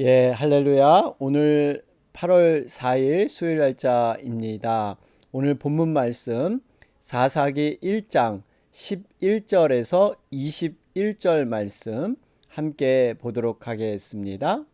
할렐루야. 오늘 8월 4일 수요일 날짜입니다. 오늘 본문 말씀 사사기 1장 11절에서 21절 말씀 함께 보도록 하겠습니다.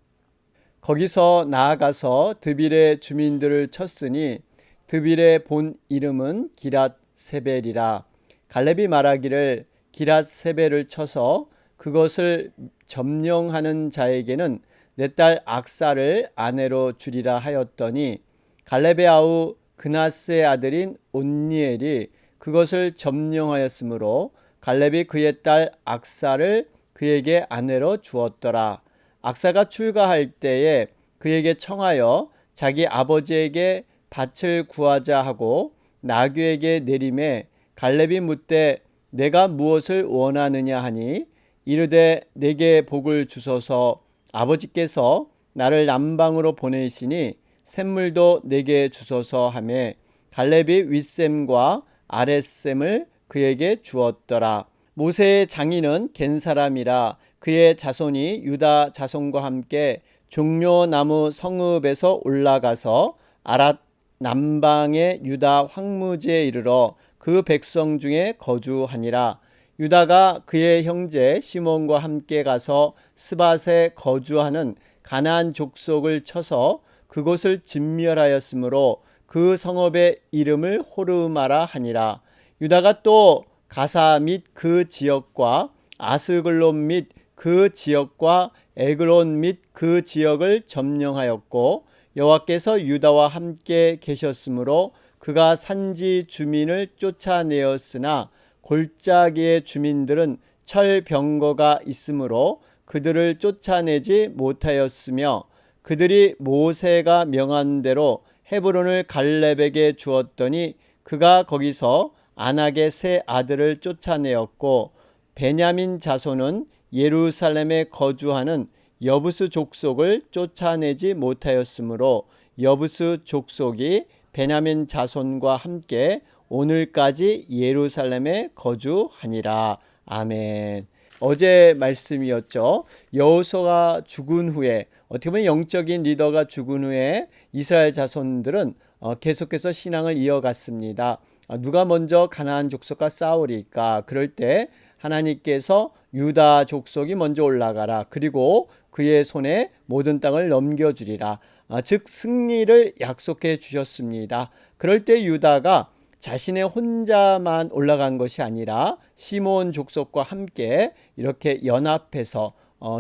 거기서 나아가서 드빌의 주민들을 쳤으니 드빌의 본 이름은 기랏세벨이라. 갈렙이 말하기를 기랏세벨을 쳐서 그것을 점령하는 자에게는 내 딸 악사를 아내로 주리라 하였더니 갈렙의 아우 그나스의 아들인 온니엘이 그것을 점령하였으므로 갈렙이 그의 딸 악사를 그에게 아내로 주었더라. 악사가 출가할 때에 그에게 청하여 자기 아버지에게 밭을 구하자 하고 나귀에게 내림에 갈렙이 묻되 내가 무엇을 원하느냐 하니 이르되 내게 복을 주소서. 아버지께서 나를 남방으로 보내시니 샘물도 내게 주소서 하매 갈렙이 윗샘과 아랫샘을 그에게 주었더라. 모세의 장인은 겐 사람이라 그의 자손이 유다 자손과 함께 종려나무 성읍에서 올라가서 아랏 남방의 유다 황무지에 이르러 그 백성 중에 거주하니라. 유다가 그의 형제 시몬과 함께 가서 스밧에 거주하는 가나안 족속을 쳐서 그곳을 진멸하였으므로 그 성읍의 이름을 호르마라 하니라. 유다가 또 가사 및 그 지역과 아스글론 및 그 지역과 에글론 및 그 지역을 점령하였고 여호와께서 유다와 함께 계셨으므로 그가 산지 주민을 쫓아내었으나 골짜기의 주민들은 철병거가 있으므로 그들을 쫓아내지 못하였으며 그들이 모세가 명한 대로 헤브론을 갈렙에게 주었더니 그가 거기서 안악의 세 아들을 쫓아내었고 베냐민 자손은 예루살렘에 거주하는 여부스 족속을 쫓아내지 못하였으므로 여부스 족속이 베냐민 자손과 함께 오늘까지 예루살렘에 거주하니라. 아멘. 어제 말씀이었죠. 여호수아가 죽은 후에 어떻게 보면 영적인 리더가 죽은 후에 이스라엘 자손들은 계속해서 신앙을 이어갔습니다. 누가 먼저 가나안 족속과 싸우리까? 그럴 때 하나님께서 유다 족속이 먼저 올라가라. 그리고 그의 손에 모든 땅을 넘겨주리라. 즉 승리를 약속해 주셨습니다. 그럴 때 유다가 자신의 혼자만 올라간 것이 아니라 시몬 족속과 함께 이렇게 연합해서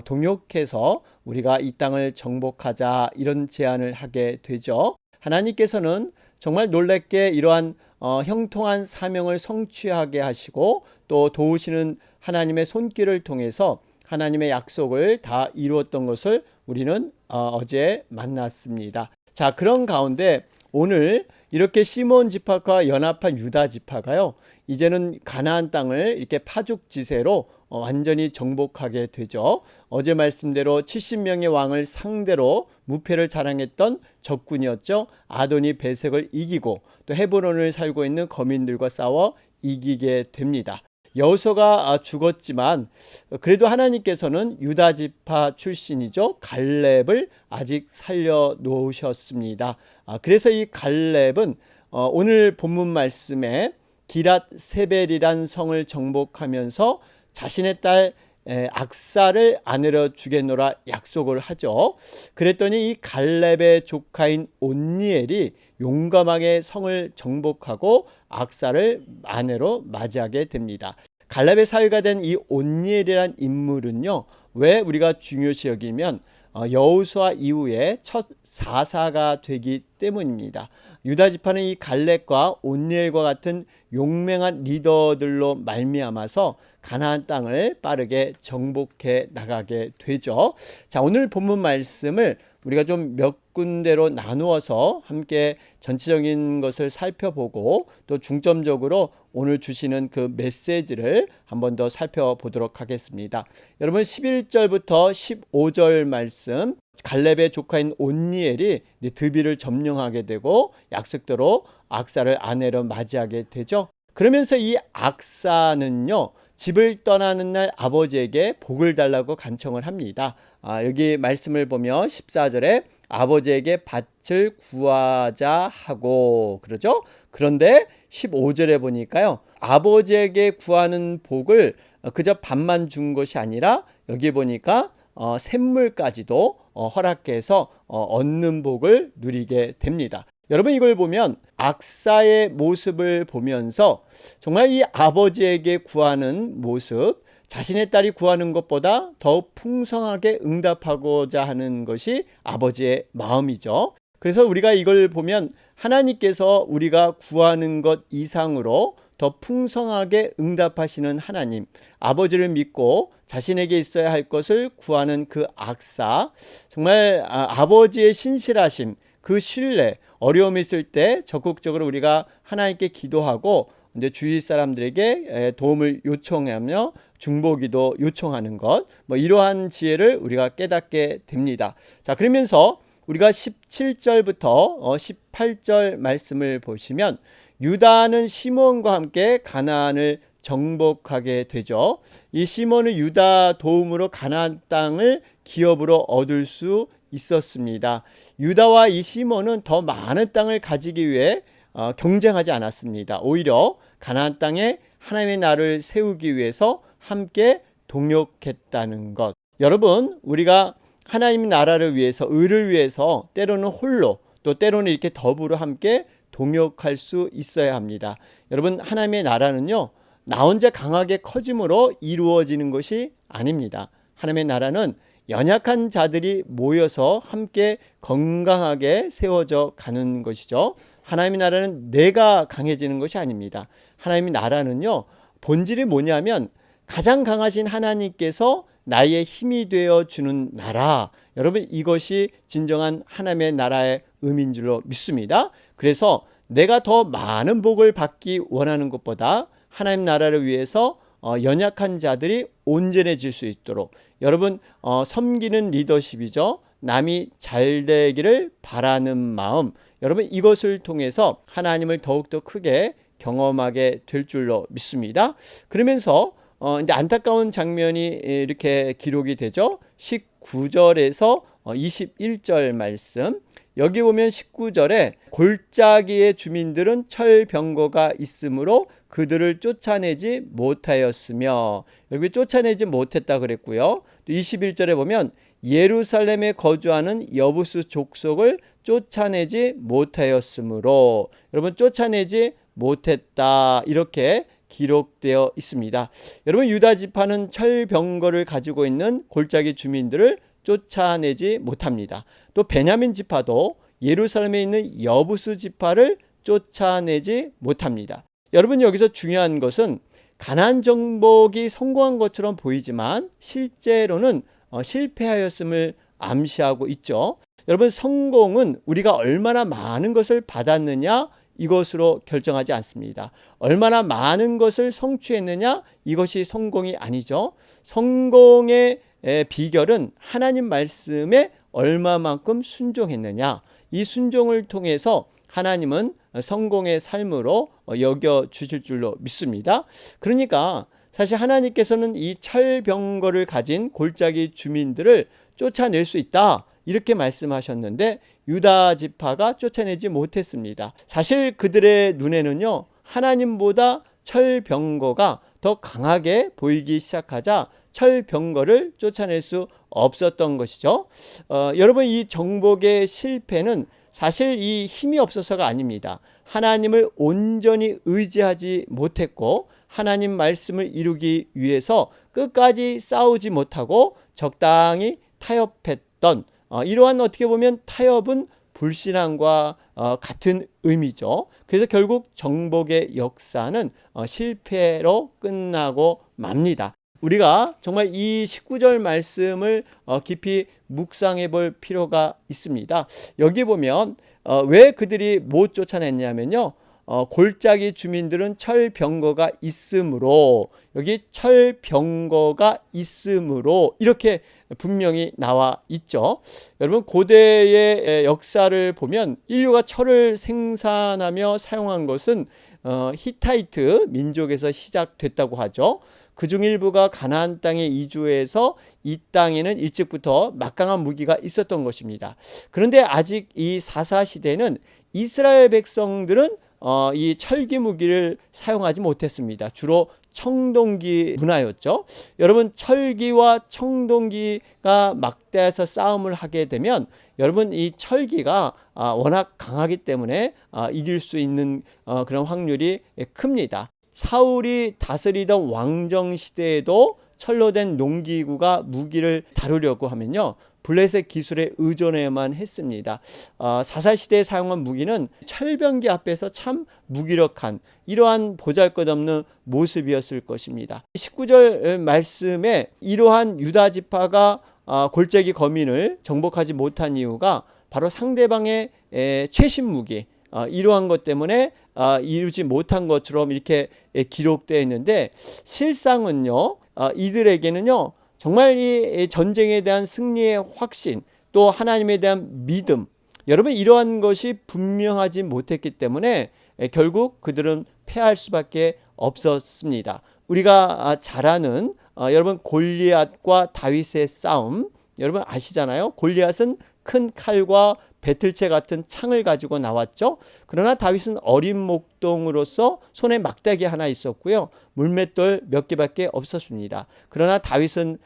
동역해서 우리가 이 땅을 정복하자 이런 제안을 하게 되죠. 하나님께서는 정말 놀랍게 이러한 형통한 사명을 성취하게 하시고 또 도우시는 하나님의 손길을 통해서 하나님의 약속을 다 이루었던 것을 우리는 어제 만났습니다. 자, 그런 가운데 오늘 이렇게 시몬 지파와 연합한 유다 지파가요, 이제는 가나안 땅을 이렇게 파죽지세로 완전히 정복하게 되죠. 어제 말씀대로 70명의 왕을 상대로 무패를 자랑했던 적군이었죠. 아도니 베색을 이기고 또 헤브론을 살고 있는 거민들과 싸워 이기게 됩니다. 여호수아가 죽었지만 그래도 하나님께서는 유다 지파 출신이죠. 갈렙을 아직 살려 놓으셨습니다. 그래서 이 갈렙은 오늘 본문 말씀에 기랏세벨이란 성을 정복하면서 자신의 딸 악사를 아내로 주겠노라 약속을 하죠. 그랬더니 이 갈렙의 조카인 온니엘이 용감하게 성을 정복하고 악사를 아내로 맞이하게 됩니다. 갈렙의 사위가 된 이 온니엘이란 인물은요, 왜 우리가 중요시 여기면 여호수아 이후에 첫 사사가 되기 때문입니다. 유다 지파는 이 갈렙과 온니엘과 같은 용맹한 리더들로 말미암아서 가나안 땅을 빠르게 정복해 나가게 되죠. 자, 오늘 본문 말씀을 우리가 좀 몇 군데로 나누어서 함께 전체적인 것을 살펴보고 또 중점적으로 오늘 주시는 그 메시지를 한 번 더 살펴보도록 하겠습니다. 여러분 11절부터 15절 말씀, 갈렙의 조카인 온니엘이 드빌을 점령하게 되고 약속대로 악사를 아내로 맞이하게 되죠. 그러면서 이 악사는요, 집을 떠나는 날 아버지에게 복을 달라고 간청을 합니다. 여기 말씀을 보면 14절에 아버지에게 밭을 구하자 하고 그러죠. 그런데 15절에 보니까요, 아버지에게 구하는 복을 그저 밭만 준 것이 아니라 여기 보니까 샘물까지도 허락해서 얻는 복을 누리게 됩니다. 여러분, 이걸 보면 악사의 모습을 보면서 정말 이 아버지에게 구하는 모습, 자신의 딸이 구하는 것보다 더 풍성하게 응답하고자 하는 것이 아버지의 마음이죠. 그래서 우리가 이걸 보면 하나님께서 우리가 구하는 것 이상으로 더 풍성하게 응답하시는 하나님, 아버지를 믿고 자신에게 있어야 할 것을 구하는 그 악사, 정말 아버지의 신실하심, 그 신뢰, 어려움이 있을 때 적극적으로 우리가 하나님께 기도하고 이제 주위 사람들에게 도움을 요청하며 중보기도 요청하는 것, 이러한 지혜를 우리가 깨닫게 됩니다. 자, 그러면서 우리가 17절부터 18절 말씀을 보시면 유다는 시몬과 함께 가나안을 정복하게 되죠. 이 시몬은 유다 도움으로 가나안 땅을 기업으로 얻을 수 있었습니다. 유다와 이 시몬은 더 많은 땅을 가지기 위해 경쟁하지 않았습니다. 오히려 가나안 땅에 하나님의 나라를 세우기 위해서 함께 동역했다는 것. 여러분, 우리가 하나님의 나라를 위해서, 의를 위해서 때로는 홀로, 또 때로는 이렇게 더불어 함께 동역할 수 있어야 합니다. 여러분, 하나님의 나라는요, 나 혼자 강하게 커짐으로 이루어지는 것이 아닙니다. 하나님의 나라는 연약한 자들이 모여서 함께 건강하게 세워져 가는 것이죠. 하나님의 나라는 내가 강해지는 것이 아닙니다. 하나님의 나라는요, 본질이 뭐냐면 가장 강하신 하나님께서 나의 힘이 되어 주는 나라. 여러분, 이것이 진정한 하나님의 나라의 의미인 줄로 믿습니다. 그래서 내가 더 많은 복을 받기 원하는 것보다 하나님 나라를 위해서 연약한 자들이 온전해질 수 있도록, 여러분, 섬기는 리더십이죠. 남이 잘 되기를 바라는 마음, 여러분, 이것을 통해서 하나님을 더욱더 크게 경험하게 될 줄로 믿습니다. 그러면서 이제 안타까운 장면이 이렇게 기록이 되죠. 19절에서 21절 말씀. 여기 보면 19절에 골짜기의 주민들은 철병거가 있으므로 그들을 쫓아내지 못하였으며, 여기 쫓아내지 못했다 그랬고요. 또 21절에 보면 예루살렘에 거주하는 여부스 족속을 쫓아내지 못하였으므로, 여러분, 쫓아내지 못했다 이렇게 기록되어 있습니다. 여러분, 유다 지파는 철병거를 가지고 있는 골짜기 주민들을 쫓아내지 못합니다. 또 베냐민 지파도 예루살렘에 있는 여부스 지파를 쫓아내지 못합니다. 여러분, 여기서 중요한 것은 가나안 정복이 성공한 것처럼 보이지만 실제로는 실패하였음을 암시하고 있죠. 여러분, 성공은 우리가 얼마나 많은 것을 받았느냐 이것으로 결정하지 않습니다. 얼마나 많은 것을 성취했느냐 이것이 성공이 아니죠. 성공의 비결은 하나님 말씀에 얼마만큼 순종했느냐, 이 순종을 통해서 하나님은 성공의 삶으로 여겨주실 줄로 믿습니다. 그러니까 사실 하나님께서는 이 철병거를 가진 골짜기 주민들을 쫓아낼 수 있다 이렇게 말씀하셨는데 유다 지파가 쫓아내지 못했습니다. 사실 그들의 눈에는요, 하나님보다 철병거가 더 강하게 보이기 시작하자 철병거를 쫓아낼 수 없었던 것이죠. 여러분, 이 정복의 실패는 사실 이 힘이 없어서가 아닙니다. 하나님을 온전히 의지하지 못했고 하나님 말씀을 이루기 위해서 끝까지 싸우지 못하고 적당히 타협했던, 이러한 어떻게 보면 타협은 불신앙과 같은 의미죠. 그래서 결국 정복의 역사는 실패로 끝나고 맙니다. 우리가 정말 이 19절 말씀을 깊이 묵상해 볼 필요가 있습니다. 여기 보면 왜 그들이 못 쫓아냈냐면요, 골짜기 주민들은 철병거가 있으므로, 여기 철병거가 있으므로 이렇게 분명히 나와 있죠. 여러분, 고대의 역사를 보면 인류가 철을 생산하며 사용한 것은 히타이트 민족에서 시작됐다고 하죠. 그중 일부가 가나안 땅에 이주해서 이 땅에는 일찍부터 막강한 무기가 있었던 것입니다. 그런데 아직 이 사사 시대는 이스라엘 백성들은 이 철기 무기를 사용하지 못했습니다. 주로 청동기 문화였죠. 여러분, 철기와 청동기가 막대해서 싸움을 하게 되면 여러분, 이 철기가 워낙 강하기 때문에 이길 수 있는 그런 확률이 큽니다. 사울이 다스리던 왕정 시대에도 철로 된 농기구가 무기를 다루려고 하면요, 블레셋 기술에 의존해야만 했습니다. 사사시대에 사용한 무기는 철병기 앞에서 참 무기력한 이러한 보잘것없는 모습이었을 것입니다. 19절 말씀에 이러한 유다 지파가 골짜기 거민을 정복하지 못한 이유가 바로 상대방의 최신 무기, 이러한 것 때문에 이루지 못한 것처럼 이렇게 기록되어 있는데, 실상은요, 이들에게는요 정말 이 전쟁에 대한 승리의 확신, 또 하나님에 대한 믿음, 여러분, 이러한 것이 분명하지 못했기 때문에 결국 그들은 패할 수밖에 없었습니다. 우리가 잘 아는 여러분, 골리앗과 다윗의 싸움, 여러분 아시잖아요. 골리앗은 큰 칼과 배틀채 같은 창을 가지고 나왔죠. 그러나 다윗은 어린 목동으로서 손에 막대기 하나 있었고요, 물맷돌 몇 개밖에 없었습니다. 그러나 다윗은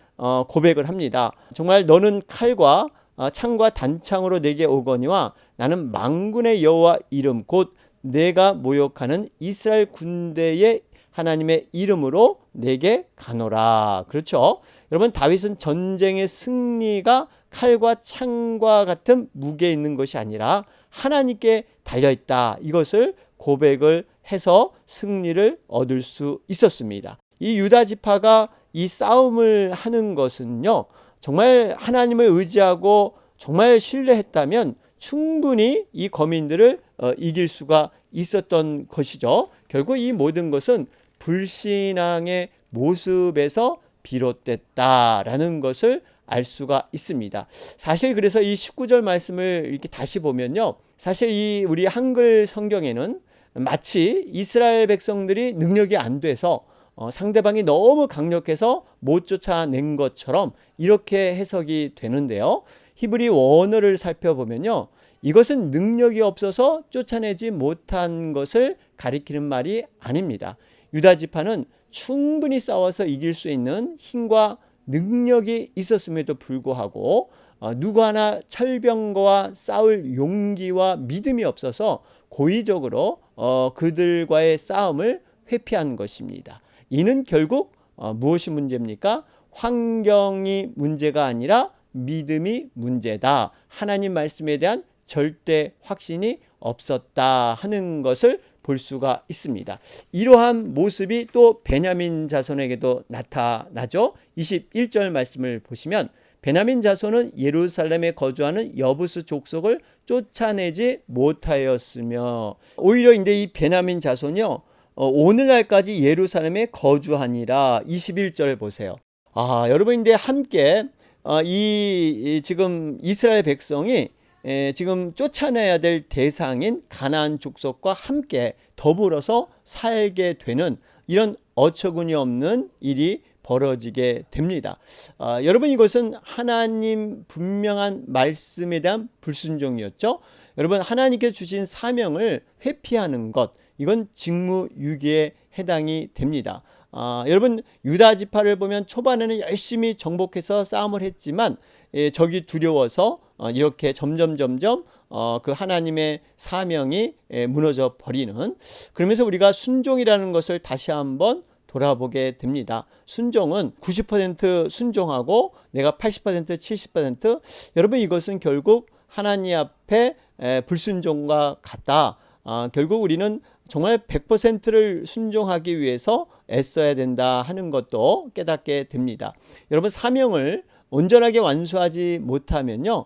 고백을 합니다. 정말 너는 칼과 창과 단창으로 내게 오거니와 나는 만군의 여호와 이름 곧 내가 모욕하는 이스라엘 군대의 하나님의 이름으로 내게 가노라. 그렇죠. 여러분, 다윗은 전쟁의 승리가 칼과 창과 같은 무게에 있는 것이 아니라 하나님께 달려있다, 이것을 고백을 해서 승리를 얻을 수 있었습니다. 이 유다 지파가 이 싸움을 하는 것은요, 정말 하나님을 의지하고 정말 신뢰했다면 충분히 이 거민들을 이길 수가 있었던 것이죠. 결국 이 모든 것은 불신앙의 모습에서 비롯됐다라는 것을 알 수가 있습니다. 사실 그래서 이 19절 말씀을 이렇게 다시 보면요, 사실 이 우리 한글 성경에는 마치 이스라엘 백성들이 능력이 안 돼서 상대방이 너무 강력해서 못 쫓아낸 것처럼 이렇게 해석이 되는데요, 히브리 원어를 살펴보면요, 이것은 능력이 없어서 쫓아내지 못한 것을 가리키는 말이 아닙니다. 유다 지파는 충분히 싸워서 이길 수 있는 힘과 능력이 있었음에도 불구하고 누구 하나 철병거와 싸울 용기와 믿음이 없어서 고의적으로 그들과의 싸움을 회피한 것입니다. 이는 결국 무엇이 문제입니까? 환경이 문제가 아니라 믿음이 문제다. 하나님 말씀에 대한 절대 확신이 없었다 하는 것을 볼 수가 있습니다. 이러한 모습이 또 베냐민 자손에게도 나타나죠. 21절 말씀을 보시면 베냐민 자손은 예루살렘에 거주하는 여부스 족속을 쫓아내지 못하였으며, 오히려 이제 이 베냐민 자손이요, 오늘날까지 예루살렘에 거주하니라. 21절 보세요. 여러분, 이제 함께 이 지금 이스라엘 백성이 지금 쫓아내야 될 대상인 가나안 족속과 함께 더불어서 살게 되는 이런 어처구니 없는 일이 벌어지게 됩니다. 여러분, 이것은 하나님 분명한 말씀에 대한 불순종이었죠. 여러분, 하나님께서 주신 사명을 회피하는 것, 이건 직무유기에 해당이 됩니다. 여러분, 유다 지파를 보면 초반에는 열심히 정복해서 싸움을 했지만 적이 두려워서 이렇게 점점 그 하나님의 사명이 무너져 버리는, 그러면서 우리가 순종이라는 것을 다시 한번 돌아보게 됩니다. 순종은 90% 순종하고 내가 80% 70%, 여러분, 이것은 결국 하나님 앞에 불순종과 같다. 결국 우리는 정말 100%를 순종하기 위해서 애써야 된다 하는 것도 깨닫게 됩니다. 여러분, 사명을 온전하게 완수하지 못하면요,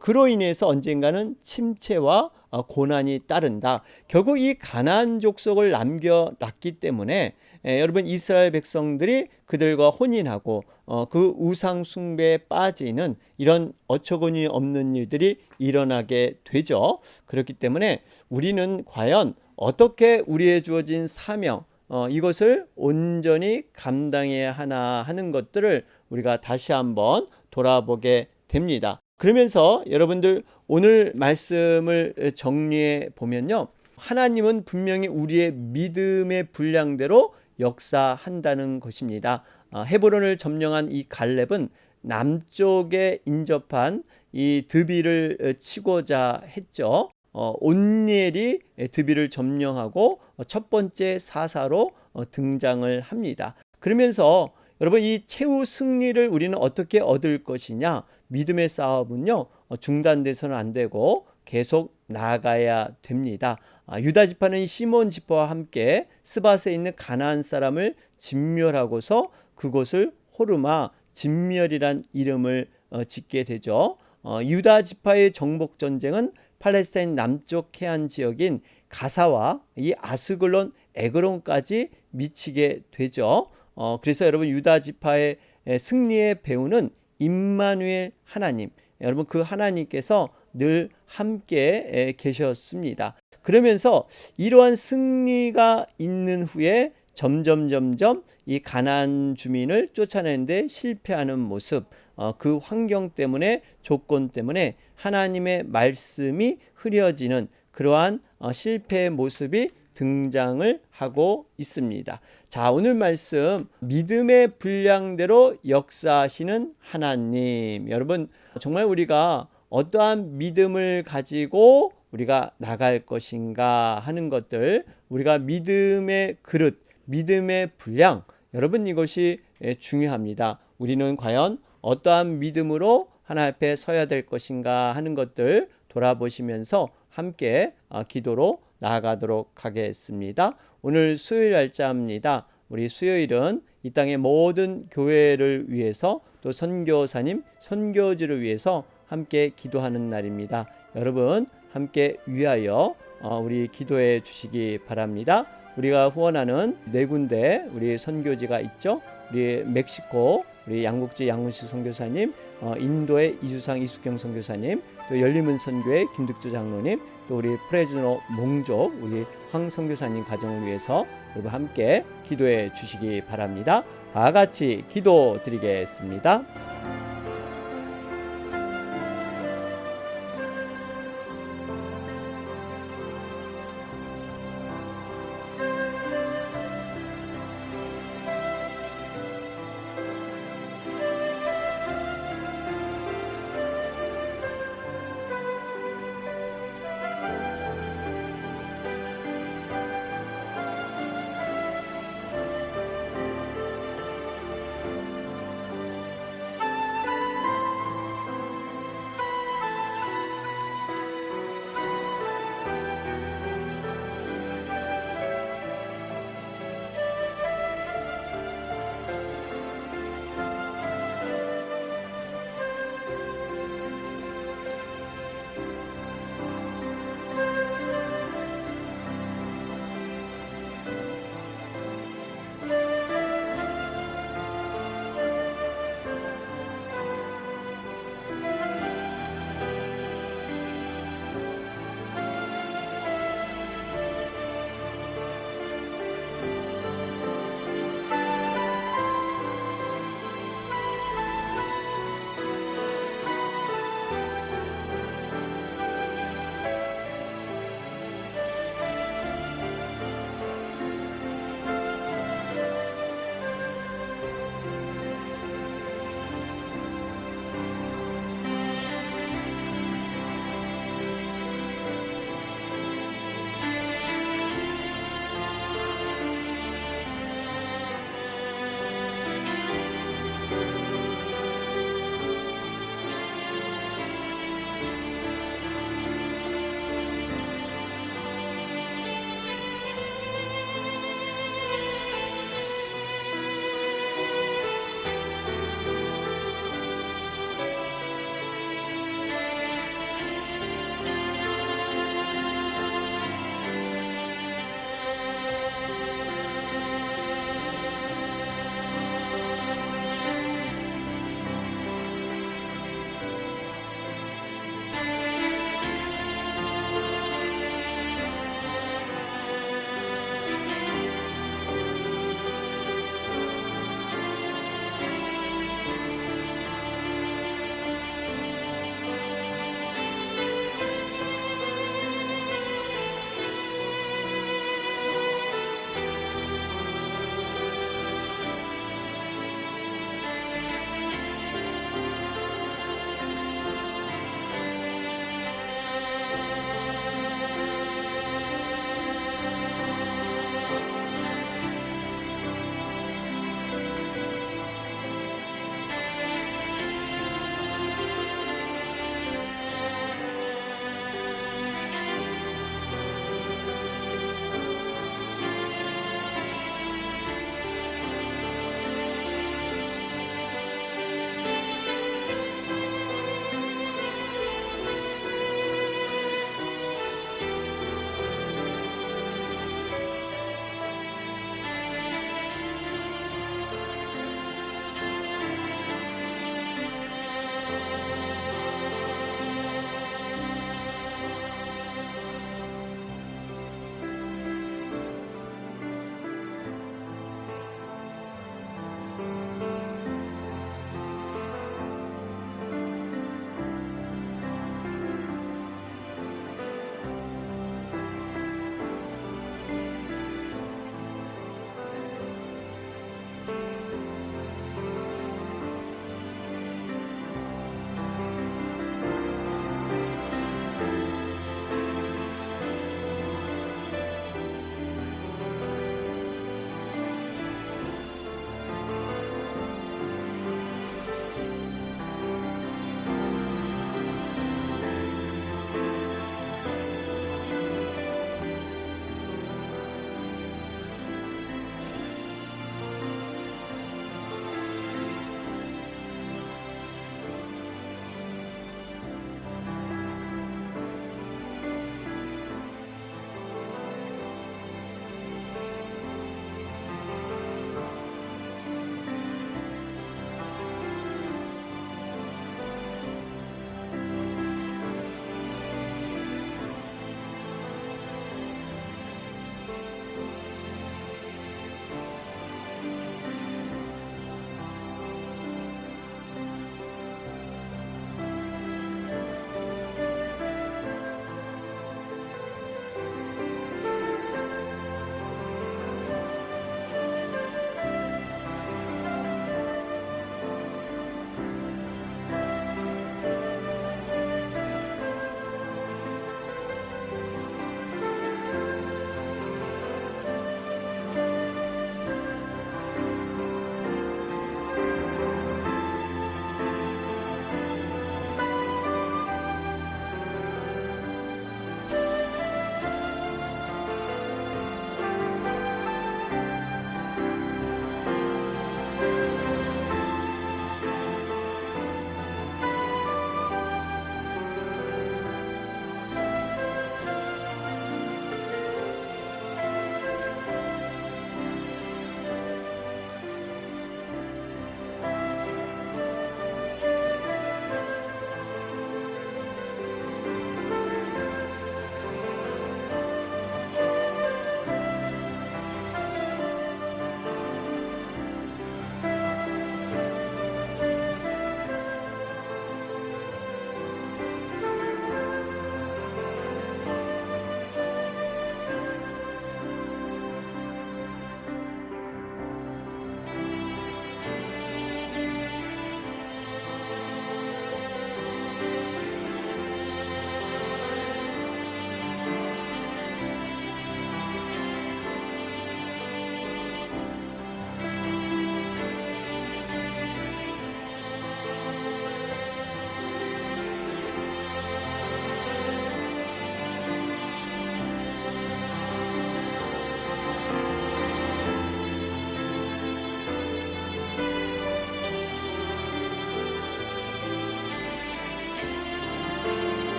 그로 인해서 언젠가는 침체와 고난이 따른다. 결국 이 가나안 족속을 남겨놨기 때문에 여러분 이스라엘 백성들이 그들과 혼인하고 그 우상 숭배에 빠지는 이런 어처구니 없는 일들이 일어나게 되죠. 그렇기 때문에 우리는 과연 어떻게 우리의 주어진 사명 이것을 온전히 감당해야 하나 하는 것들을 우리가 다시 한번 돌아보게 됩니다. 그러면서 여러분들 오늘 말씀을 정리해 보면요. 하나님은 분명히 우리의 믿음의 분량대로 역사한다는 것입니다. 헤브론을 점령한 이 갈렙은 남쪽에 인접한 이 드비를 치고자 했죠. 온니엘이 드비를 점령하고 첫 번째 사사로 등장을 합니다. 그러면서 여러분 이 최후 승리를 우리는 어떻게 얻을 것이냐? 믿음의 싸움은요 중단돼서는 안 되고 계속 나아가야 됩니다. 유다 지파는 시몬 지파와 함께 스밧에 있는 가나안 사람을 진멸하고서 그곳을 호르마 진멸이란 이름을 짓게 되죠. 유다 지파의 정복 전쟁은 팔레스타인 남쪽 해안 지역인 가사와 이 아스글론 에그론까지 미치게 되죠. 그래서 여러분 유다 지파의 승리의 배우는 임마누엘 하나님, 여러분 그 하나님께서 늘 함께 계셨습니다. 그러면서 이러한 승리가 있는 후에 점점 이 가나안 주민을 쫓아내는데 실패하는 모습, 그 환경 때문에 조건 때문에 하나님의 말씀이 흐려지는 그러한 실패의 모습이 등장을 하고 있습니다. 자, 오늘 말씀 믿음의 분량대로 역사하시는 하나님. 여러분 정말 우리가 어떠한 믿음을 가지고 우리가 나갈 것인가 하는 것들, 우리가 믿음의 그릇, 믿음의 분량, 여러분 이것이 중요합니다. 우리는 과연 어떠한 믿음으로 하나님 앞에 서야 될 것인가 하는 것들 돌아보시면서 함께 기도로 나아가도록 하겠습니다. 오늘 수요일 날짜입니다. 우리 수요일은 이 땅의 모든 교회를 위해서 또 선교사님, 선교지를 위해서 함께 기도하는 날입니다. 여러분 함께 위하여 우리 기도해 주시기 바랍니다. 우리가 후원하는 4군데 우리 선교지가 있죠. 우리 멕시코 우리 양국지 양훈식 선교사님, 인도의 이주상 이숙경 선교사님, 또 열림은 선교의 김득주 장로님, 또 우리 프레즈노 몽족 우리 황 선교사님 가정을 위해서 여러분 함께 기도해 주시기 바랍니다. 다 같이 기도 드리겠습니다.